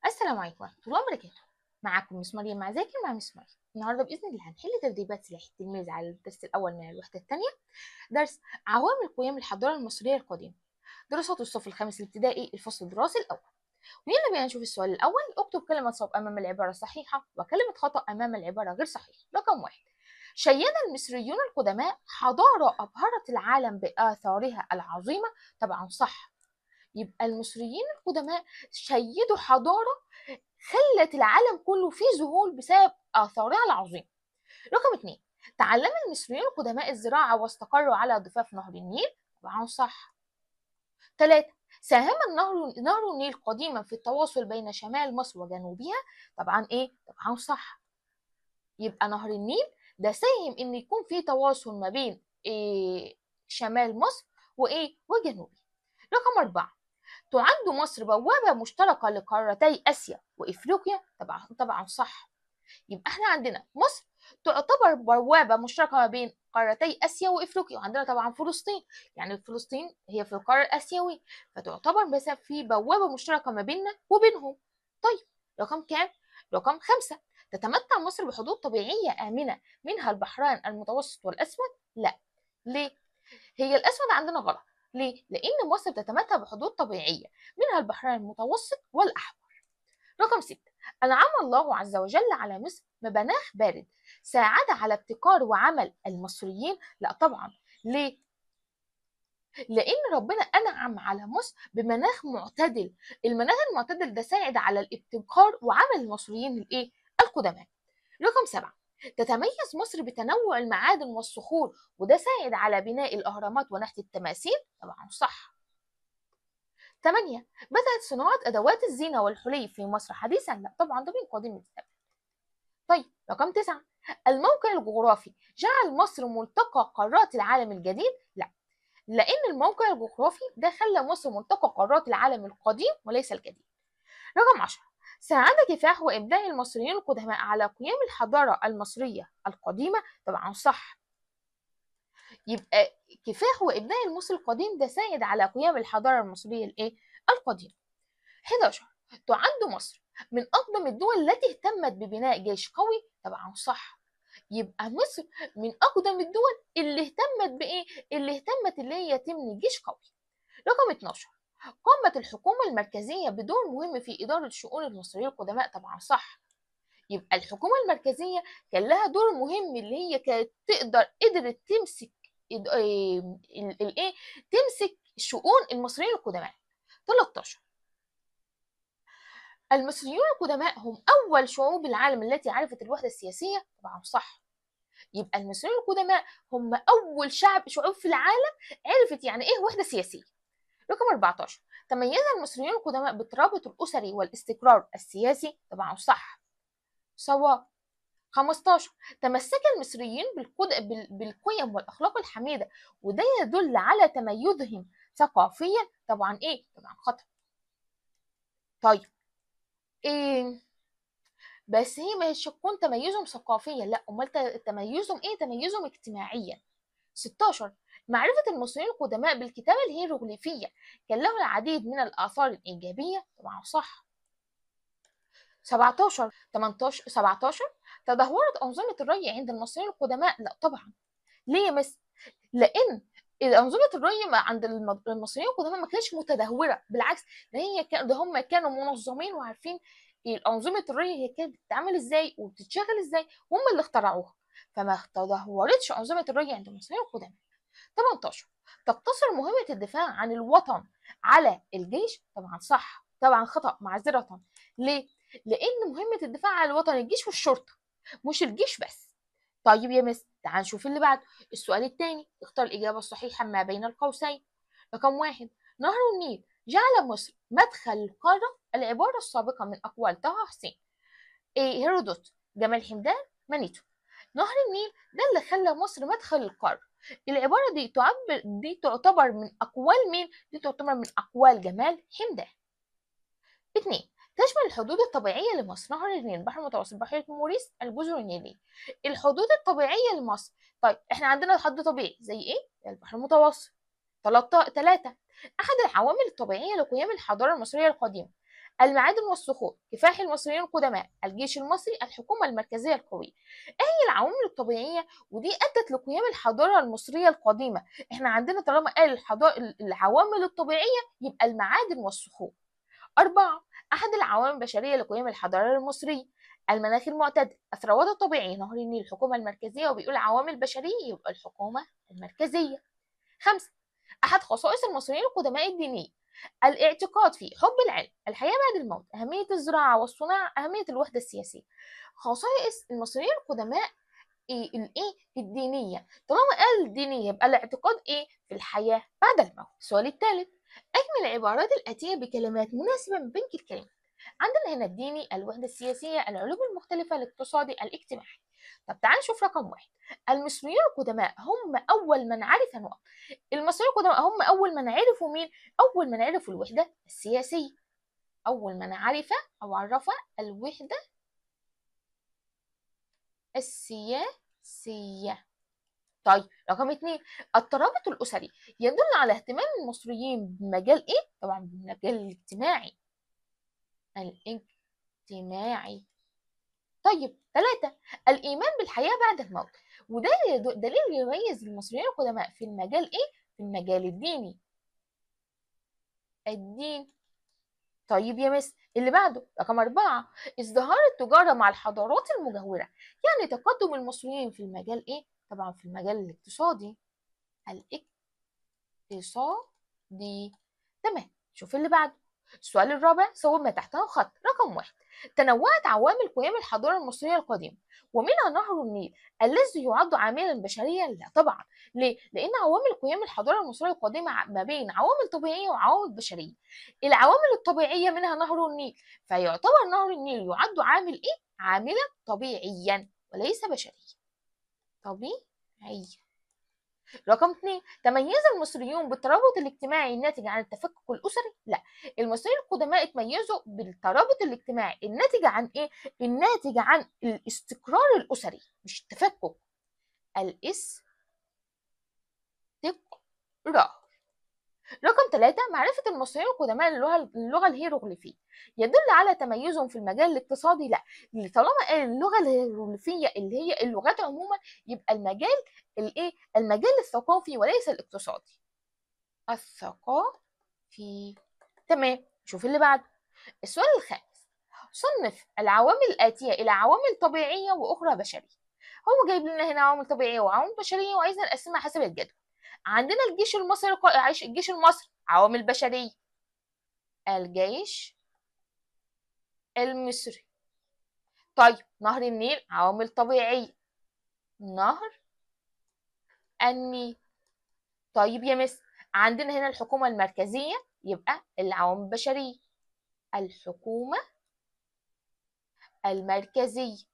السلام عليكم ورحمة الله وبركاته. معكم مس مريم مع ذاكر مع مس مريم. النهارده بإذن الله هنحل تدريبات سلاح التلميذ على الدرس الأول من الوحدة الثانية، درس عوامل قيام الحضارة المصرية القديمة، دراسات الصف الخامس الابتدائي الفصل الدراسي الأول. ويلا بينا نشوف السؤال الأول. اكتب كلمة صواب أمام العبارة الصحيحة وكلمة خطأ أمام العبارة غير صحيحة. رقم واحد: شيد المصريون القدماء حضارة أبهرت العالم بآثارها العظيمة. طبعا صح. يبقى المصريين القدماء شيدوا حضارة خلت العالم كله فيه ذهول بسبب آثارها العظيمة. رقم 2: تعلم المصريون القدماء الزراعة واستقروا على ضفاف نهر النيل. طبعا صح. 3: ساهم نهر النيل قديما في التواصل بين شمال مصر وجنوبها. طبعا طبعا صح. يبقى نهر النيل ده ساهم ان يكون في تواصل ما بين شمال مصر وجنوبها. رقم 4: تعد مصر بوابة مشتركة لقارتي آسيا وإفريقيا. طبعا صح. يبقى احنا عندنا مصر تعتبر بوابة مشتركة ما بين قارتي آسيا وإفريقيا، وعندنا طبعا فلسطين، يعني فلسطين هي في القارة الآسيوية، فتعتبر بس في بوابة مشتركة ما بيننا وبينهم. طيب، رقم كام؟ رقم 5: تتمتع مصر بحدود طبيعية آمنة منها البحرين المتوسط والأسود؟ لا. ليه؟ هي الأسود عندنا غلط. ليه؟ لأن مصر تتمتع بحدود طبيعية منها البحرين المتوسط والأحمر. رقم 6: أنعم الله عز وجل على مصر بمناخ بارد ساعد على ابتكار وعمل المصريين؟ لا طبعا. ليه؟ لأن ربنا أنعم على مصر بمناخ معتدل. المناخ المعتدل ده ساعد على الابتكار وعمل المصريين القدماء. رقم 7: تتميز مصر بتنوع المعادن والصخور، وده ساعد على بناء الأهرامات ونحت التماثيل. طبعا صح. 8: بدأت صناعة أدوات الزينة والحلي في مصر حديثا؟ لا طبعا، ده من قديم الزمن. طيب، رقم 9: الموقع الجغرافي جعل مصر ملتقى قارات العالم الجديد؟ لا، لأن الموقع الجغرافي ده خلى مصر ملتقى قارات العالم القديم وليس الجديد. رقم 10: ساعد كفاح وإبداع المصريين القدماء على قيام الحضارة المصرية القديمة. طبعا صح. يبقى كفاح وإبداع المصري القديم ده ساعد على قيام الحضارة المصرية القديمة. 11: تعد مصر من أقدم الدول التي اهتمت ببناء جيش قوي. طبعا صح. يبقى مصر من أقدم الدول اللي اهتمت اللي هي تبني جيش قوي. رقم 12: قامت الحكومة المركزية بدور مهم في إدارة شؤون المصريين القدماء. طبعا صح. يبقى الحكومة المركزية كان لها دور مهم، اللي هي كانت قدرت تمسك تمسك شؤون المصريين القدماء. 13: المصريون القدماء هم أول شعوب العالم التي عرفت الوحدة السياسية. طبعا صح. يبقى المصريين القدماء هم أول شعوب في العالم عرفت يعني إيه وحدة سياسية. رقم 14: تميز المصريون القدماء بالترابط الأسري والاستقرار السياسي. طبعا صح. صواب. 15: تمسك المصريين بالقيم والأخلاق الحميدة، وده يدل على تميزهم ثقافيا. طبعا طبعا خطأ. طيب، إيه بس هي مش هتكون تميزهم ثقافيا، لا، امال تميزهم تميزهم اجتماعيا. 16: معرفة المصريين القدماء بالكتابة الهيروغليفية كان له العديد من الآثار الإيجابية. طبعا صح. 17 18 17: تدهورت أنظمة الري عند المصريين القدماء؟ لا طبعا. ليه يا مس؟ لأن أنظمة الري عند المصريين القدماء ما كانتش متدهورة، بالعكس، ده هم كانوا منظمين وعارفين أنظمة الري هي كانت بتتعمل ازاي وبتتشغل ازاي، هم اللي اخترعوها، فما تدهورتش أنظمة الري عند المصريين القدماء. 18: تقتصر مهمة الدفاع عن الوطن على الجيش. طبعا صح. طبعا خطأ، معذرة. ليه؟ لأن مهمة الدفاع عن الوطن الجيش والشرطة، مش الجيش بس. طيب يا مس، تعال نشوف اللي بعده. السؤال الثاني، اختار الإجابة الصحيحة ما بين القوسين. رقم 1: نهر النيل جعل مصر مدخل القارة. العبارة السابقة من أقوال طه حسين، هيرودوت، جمال حمدان، مانيتو. نهر النيل ده اللي خلى مصر مدخل القارة. العبارة دي تعتبر من أقوال مين؟ دي تعتبر من أقوال جمال حمدان. 2: تشمل الحدود الطبيعية لمصر نهر النيل، البحر المتوسط، بحيرة موريس، الجزر النيلية. الحدود الطبيعية لمصر، طيب احنا عندنا حد طبيعي زي البحر المتوسط. 3: أحد العوامل الطبيعية لقيام الحضارة المصرية القديمة المعادن والصخور، كفاح المصريين القدماء، الجيش المصري، الحكومة المركزية القوية. ايه هي العوامل الطبيعية ودي أدت لقيام الحضارة المصرية القديمة؟ احنا عندنا طالما قال العوامل الطبيعية يبقى المعادن والصخور. 4. أحد العوامل البشرية لقيام الحضارة المصرية، المناخ المعتدل، الثروات الطبيعية، نهر النيل، الحكومة المركزية، وبيقول عوامل بشرية يبقى الحكومة المركزية. 5. أحد خصائص المصريين القدماء الدينية، الاعتقاد في حب العلم، الحياة بعد الموت، أهمية الزراعة والصناعة، أهمية الوحدة السياسية. خصائص المصريين القدماء الايه الدينيه، طالما قال الدينيه يبقى الاعتقاد ايه في الحياه بعد الموت. السؤال الثالث، اجمل العبارات الاتيه بكلمات مناسبه من بين الكلمات. عندنا هنا الديني، الوحده السياسيه، العلوم المختلفه، الاقتصادي، الاجتماعي. طب تعال نشوف رقم واحد. المصريون القدماء هم اول من عرف نقط. المصريين القدماء هم اول من عرفوا مين؟ اول من عرفوا الوحده السياسيه. اول من عرف او عرف الوحده السياسيه. طيب رقم 2، الترابط الأسري يدل على اهتمام المصريين بمجال إيه؟ طبعا بالمجال الاجتماعي. الاجتماعي. طيب 3، الإيمان بالحياة بعد الموت، وده دليل يميز المصريين القدماء في المجال إيه؟ في المجال الديني. الدين. طيب يا مس اللي بعده رقم 4، ازدهار التجارة مع الحضارات المجاورة، يعني تقدم المصريين في المجال إيه؟ طبعا في المجال الاقتصادي. الاقتصادي. تمام. شوف اللي بعده. السؤال الرابع صوب ما تحته خط. رقم 1، تنوعت عوامل قيام الحضارة المصرية القديمة ومنها نهر النيل الذي يعد عاملا بشريا؟ لا طبعا. ليه؟ لأن عوامل قيام الحضارة المصرية القديمة ما بين عوامل طبيعية وعوامل بشرية. العوامل الطبيعية منها نهر النيل، فيعتبر نهر النيل يعد عامل إيه؟ عاملا طبيعيا وليس بشريا. طبيعي. رقم 2، تميز المصريون بالترابط الاجتماعي الناتج عن التفكك الأسري؟ لا، المصريين القدماء اتميزوا بالترابط الاجتماعي الناتج عن ايه؟ الناتج عن الاستقرار الأسري مش التفكك. الاستقرار. رقم 3، معرفة المصريين القدماء اللغة الهيروغليفية يدل على تميزهم في المجال الاقتصادي؟ لا، طالما قال اللغة الهيروغليفية اللي هي اللغات عموما يبقى المجال الايه؟ المجال الثقافي وليس الاقتصادي. الثقافي. تمام. شوف اللي بعده. السؤال الخامس، صنف العوامل الآتية إلى عوامل طبيعية وأخرى بشرية. هو جايب لنا هنا عوامل طبيعية وعوامل بشرية وعايزنا نقسمها حسب الجدول. عندنا الجيش المصري الجيش المصري عوامل بشرية. الجيش المصري. طيب نهر النيل عوامل طبيعية. نهر النيل. طيب يا مس عندنا هنا الحكومة المركزية يبقى العوامل البشرية. الحكومة المركزية.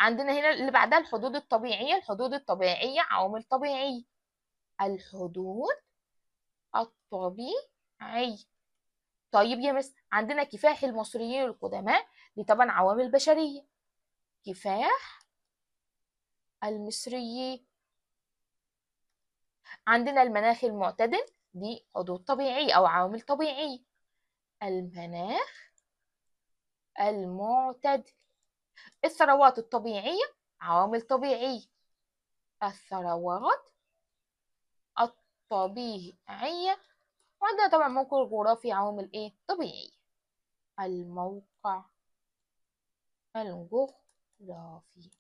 عندنا هنا اللي بعدها الحدود الطبيعية. الحدود الطبيعية عوامل طبيعية. الحدود الطبيعية. طيب يا مس عندنا كفاح المصريين القدماء دي طبعا عوامل بشرية. كفاح المصريين. عندنا المناخ المعتدل دي حدود طبيعية أو عوامل طبيعية. المناخ المعتدل. الثروات الطبيعية عوامل طبيعية. الثروات الطبيعية. وعندنا طبعا موقع جغرافي عوامل ايه طبيعية. الموقع الجغرافي.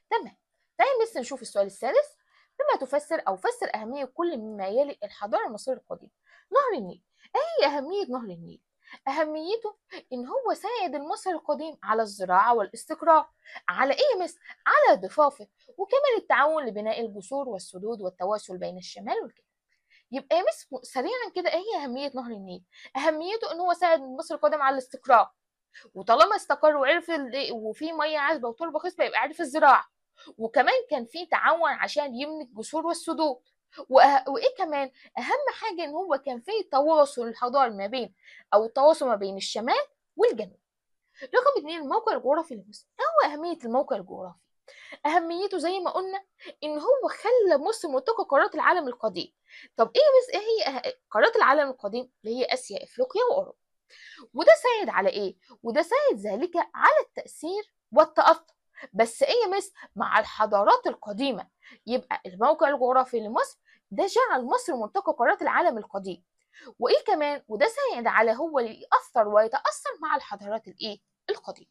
تمام. تعالي بس نشوف السؤال السادس. بما تفسر أو فسر أهمية كل مما يلي الحضارة المصرية القديمة. نهر النيل. إيه هي أهمية نهر النيل؟ أهميته إن هو ساعد المصري القديم على الزراعة والاستقرار. على إيه مثل؟ على ضفافه، وكمان التعاون لبناء الجسور والسدود والتواصل بين الشمال والجنوب. يبقى يا مس سريعا كده ايه هي اهميه نهر النيل؟ اهميته ان هو ساعد مصر القدم على الاستقرار، وطالما استقر وعرف وفي ميه عذبه وتربه خصبه يبقى عارف الزراعه، وكمان كان في تعاون عشان يبني الجسور والسدود، وايه كمان اهم حاجه ان هو كان في تواصل حضاري ما بين او التواصل ما بين الشمال والجنوب. رقم 2، الموقع الجغرافي لمصر. ايه هو اهميه الموقع الجغرافي؟ اهميته زي ما قلنا ان هو خلى مصر ملتقى قارات العالم القديم. طب ايه بس ايه هي قارات العالم القديم؟ اللي هي اسيا، افريقيا، واوروبا. وده ساعد على ايه؟ وده ساعد ذلك على التأثير والتأثر، بس ايه مس مع الحضارات القديمة. يبقى الموقع الجغرافي لمصر ده جعل مصر ملتقى قارات العالم القديم. وايه كمان؟ وده ساعد على هو اللي يأثر ويتأثر مع الحضارات الايه القديمة.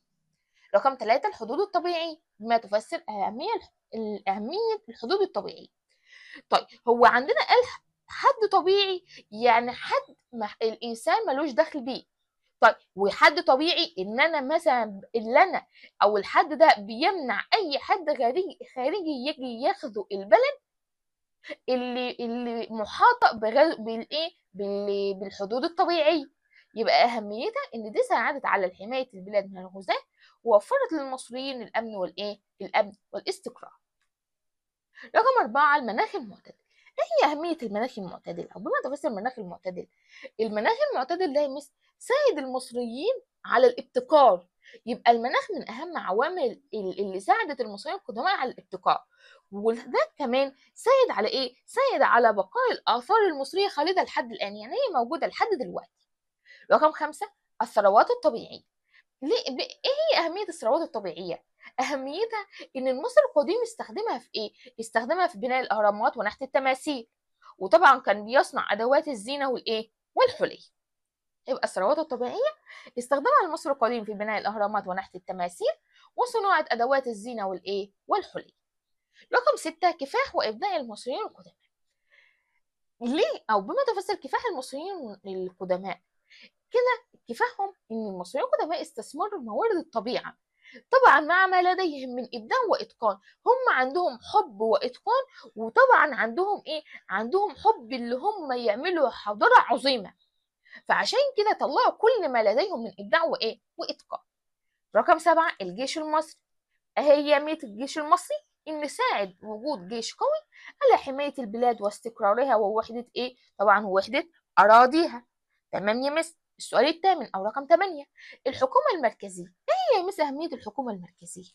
رقم 3، الحدود الطبيعية بما تفسر أهمية الحدود الطبيعية. طيب هو عندنا قال حد طبيعي، يعني حد الإنسان ملوش دخل بيه. طيب وحد طبيعي ان انا مثلا اللي انا او الحد ده بيمنع اي حد خارجي يجي ياخدوا البلد اللي محاطه بالايه بالحدود الطبيعيه. يبقى اهميتها ان دي ساعدت على حمايه البلاد من الغزاة، ووفرت للمصريين الامن الامن والاستقرار. رقم 4، المناخ المعتدل. ايه هي اهميه المناخ المعتدل او بما تفسر المناخ المعتدل؟ المناخ المعتدل ده ساعد المصريين على الابتكار. يبقى المناخ من اهم عوامل اللي ساعدت المصريين القدماء على الابتكار. وده كمان ساعد على ايه؟ ساعد على بقاء الاثار المصريه خالده لحد الان، يعني هي موجوده لحد دلوقتي. رقم 5، الثروات الطبيعيه. ايه هي اهميه الثروات الطبيعيه؟ اهميتها ان المصري القديم استخدمها في ايه؟ استخدمها في بناء الاهرامات ونحت التماثيل، وطبعا كان بيصنع ادوات الزينه والحلي. يبقى الثروات الطبيعيه استخدمها المصري القديم في بناء الاهرامات ونحت التماثيل وصناعه ادوات الزينه والحلي. رقم 6، كفاح وابداع المصريين القدماء. ليه او بما تفسر كفاح المصريين القدماء؟ كده كفاحهم ان المصريين القدماء استثمروا موارد الطبيعه، طبعا مع ما لديهم من ابداع واتقان. هم عندهم حب واتقان، وطبعا عندهم ايه؟ عندهم حب اللي هم يعملوا حضاره عظيمه. فعشان كده طلعوا كل ما لديهم من ابداع واتقان. رقم 7، الجيش المصري. هي أهمية الجيش المصري إن ساعد وجود جيش قوي على حماية البلاد واستقرارها ووحدة طبعا وحدة أراضيها. تمام يا مس. السؤال الثامن أو رقم 8، الحكومة المركزية. إيه هي يا مس أهمية الحكومة المركزية؟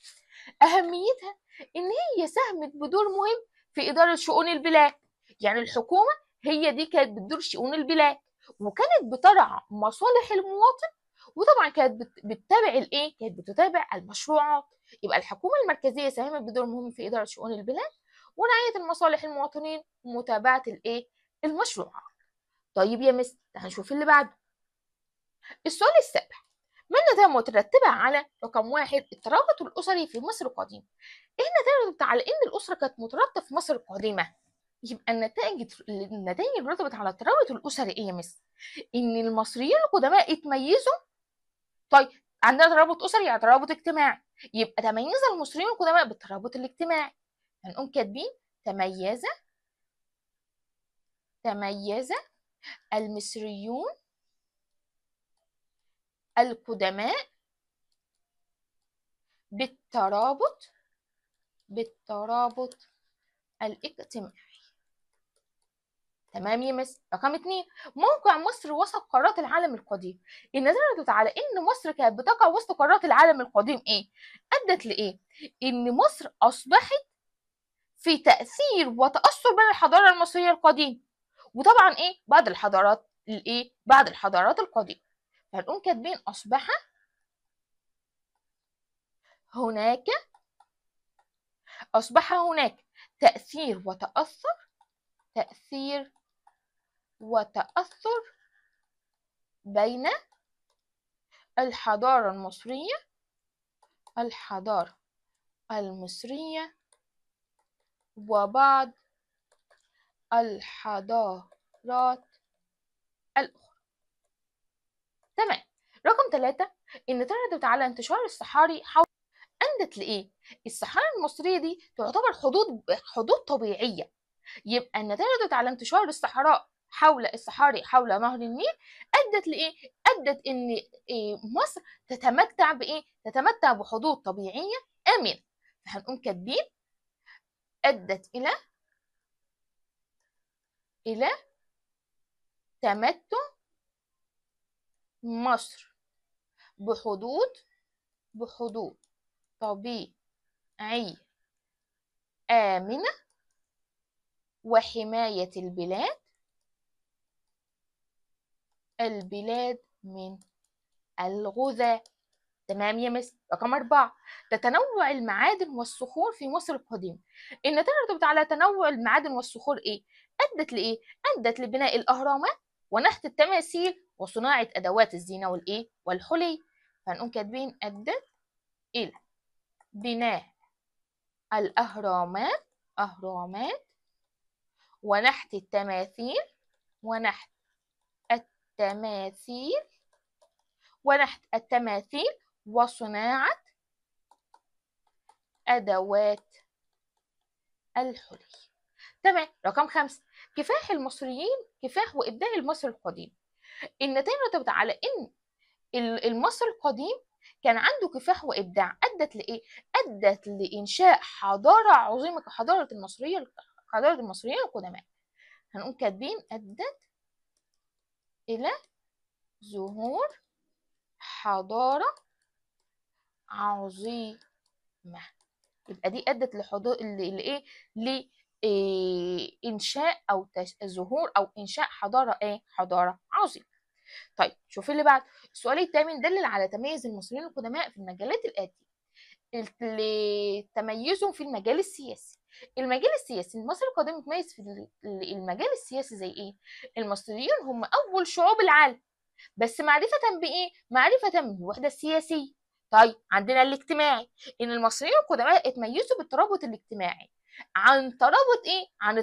أهميتها إن هي ساهمت بدور مهم في إدارة شؤون البلاد. يعني الحكومة هي دي كانت بتدور شؤون البلاد، وكانت بترعى مصالح المواطن، وطبعا كانت بتتابع كانت بتتابع المشروعات. يبقى الحكومة المركزية ساهمت بدور مهم في إدارة شؤون البلاد ورعاية المصالح المواطنين ومتابعة المشروعات. طيب يا مس، هنشوف اللي بعده. السؤال السابع، ما النتائج مترتبة على رقم 1، الترابط الأسري في مصر القديمة. إيه النتائج على إن الأسرة كانت مترابطة في مصر القديمة؟ يبقى النتائج اللي رتبت على الترابط الأسري إيه يا مس؟ إن المصريين القدماء اتميزوا. طيب عندنا ترابط أسري يعني ترابط اجتماعي، يبقى تميز المصريين القدماء بالترابط الاجتماعي. هنقوم كاتبين تميز المصريون القدماء بالترابط الاجتماعي. تمام يا مس. رقم 2، موقع مصر وسط قارات العالم القديم. النتيجة على ان مصر كانت بتقع وسط قارات العالم القديم ادت لايه؟ ان مصر اصبحت في تأثير وتأثر بين الحضارة المصرية القديمة، وطبعا بعد الحضارات القديمة. فهنقوم كاتبين هناك أصبح هناك تأثير وتأثر بين الحضارة المصرية وبعض الحضارات الأخرى. تمام. رقم 3، إن تردد على انتشار الصحاري أدت لإيه؟ الصحاري المصرية دي تعتبر حدود طبيعية. يبقى النتائج على انتشار الصحاري حول نهر النيل أدت لإيه؟ أدت إن مصر تتمتع بحدود طبيعية آمنة. فهنقوم كاتبين أدت إلى تمتع مصر بحدود طبيعية آمنة وحماية البلاد من الغزاة. تمام يا مس. رقم 4، تتنوع المعادن والصخور في مصر القديمة. النتائج التي على تنوع المعادن والصخور إيه؟ أدت لإيه؟ أدت لبناء الأهرامات ونحت التماثيل وصناعة أدوات الزينة والإيه؟ والحلي. فهنقوم كاتبين أدت إلى بناء الأهرامات ونحت التماثيل ونحت التماثيل وصناعة أدوات الحلي. تمام. رقم 5، كفاح وإبداع المصري القديم. النتائج مرتبطة على إن المصري القديم كان عنده كفاح وإبداع، أدت لإيه؟ أدت لإنشاء حضارة عظيمة كحضارة المصريين القدماء. هنقوم كاتبين أدت إلى ظهور حضارة عظيمة. يبقى دي أدت لحضور لإيه؟ لإنشاء أو ظهور أو إنشاء حضارة إيه؟ حضارة عظيمة. طيب شوف اللي بعد. السؤال الثامن دلل على تميز المصريين القدماء في المجالات الآتية. تميزهم في المجال السياسي. المصري القديم متميز في المجال السياسي زي ايه؟ المصريين هم اول شعوب العالم، بس معرفة بإيه؟ معرفة بالوحدة السياسية. طيب عندنا الاجتماعي، إن المصريين القدماء اتميزوا بالترابط الاجتماعي عن ترابط إيه؟ عن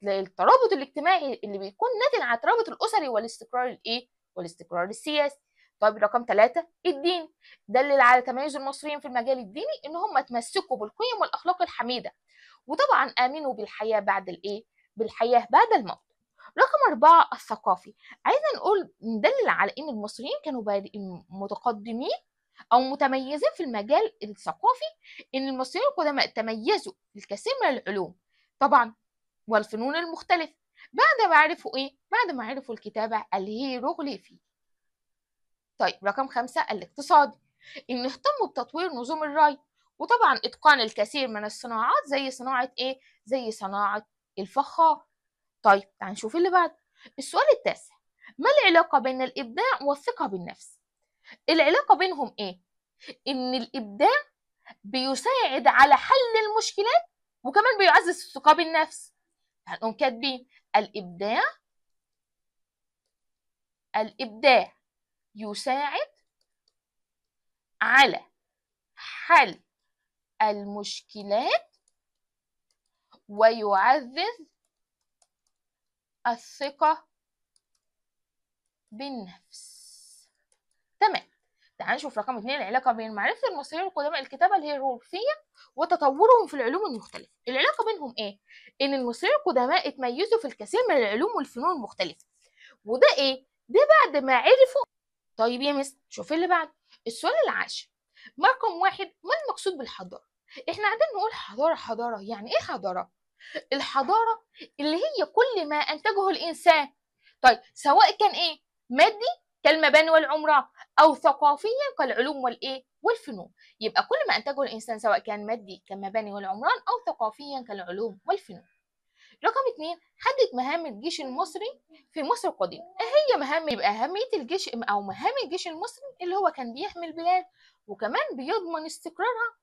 الترابط الاجتماعي اللي بيكون ناتج عن الترابط الأسري والاستقرار الإيه؟ والاستقرار السياسي. طيب رقم 3، الدين. دلل على تميز المصريين في المجال الديني إن هم تمسكوا بالقيم والأخلاق الحميدة، وطبعا آمنوا بالحياة بعد الإيه؟ بالحياة بعد الموت. رقم 4، الثقافي. عايزة نقول ندلل على إن المصريين كانوا متقدمين أو متميزين في المجال الثقافي، إن المصريين القدماء تميزوا في الكثير من العلوم طبعا والفنون المختلفة بعد ما عرفوا الكتابة الهيروغليفية. طيب رقم 5، الاقتصادي. إن اهتموا بتطوير نظم الري وطبعا إتقان الكثير من الصناعات زي صناعة الفخار. طيب تعال نشوف اللي بعد. السؤال التاسع، ما العلاقة بين الإبداع والثقة بالنفس؟ العلاقة بينهم إيه؟ إن الإبداع بيساعد على حل المشكلات وكمان بيعزز الثقة بالنفس. هنقوم كاتبين الإبداع يساعد على حل المشكلات ويعزز الثقة بالنفس. تمام. تعال نشوف رقم 2، العلاقة بين معرفة المصريين القدماء الكتابة الهيروغليفية وتطورهم في العلوم المختلفة. العلاقة بينهم إيه؟ إن المصريين القدماء اتميزوا في الكثير من العلوم والفنون المختلفة، وده إيه؟ ده بعد ما عرفوا. طيب يا مس شوف اللي بعد. السؤال العاشر، رقم 1، ما المقصود بالحضارة؟ إحنا قاعدين نقول حضارة، يعني إيه حضارة؟ الحضارة اللي هي كل ما أنتجه الإنسان، طيب سواء كان إيه؟ مادي كالمباني والعمران، أو ثقافيا كالعلوم والفنون. يبقى كل ما أنتجه الإنسان سواء كان مادي كالمباني والعمران أو ثقافيا كالعلوم والفنون. رقم 2، حدد مهام الجيش المصري في مصر القديمة. إيه هي مهام؟ يبقى أهمية الجيش أو مهام الجيش المصري اللي هو كان بيحمي البلاد وكمان بيضمن استقرارها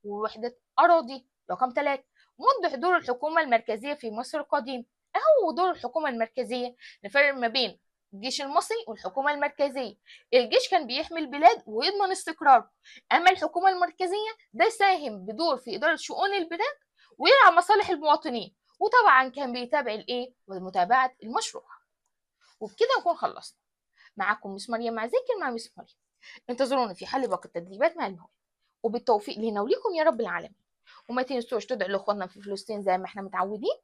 ووحدة أراضي. رقم 3، وضح دور الحكومة المركزية في مصر القديمة. هو دور الحكومة المركزية، نفرق ما بين الجيش المصري والحكومة المركزية. الجيش كان بيحمي البلاد ويضمن استقراره، أما الحكومة المركزية ده ساهم بدور في إدارة شؤون البلاد ويرعى مصالح المواطنين، وطبعا كان بيتابع ومتابعة المشروع. وبكده نكون خلصنا. معاكم مس مريم مع ذاكر مع مس مريم. انتظرونا في حل باقي التدريبات مع المهم، وبالتوفيق لنا وليكم يا رب العالمين. وما تنسوش تدعوا لاخواتنا في فلسطين زي ما احنا متعودين،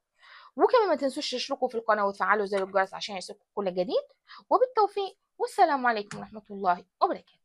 وكمان ما تنسوش تشتركوا في القناة وتفعلوا زر الجرس عشان يصلكم كل جديد. وبالتوفيق، والسلام عليكم ورحمة الله وبركاته.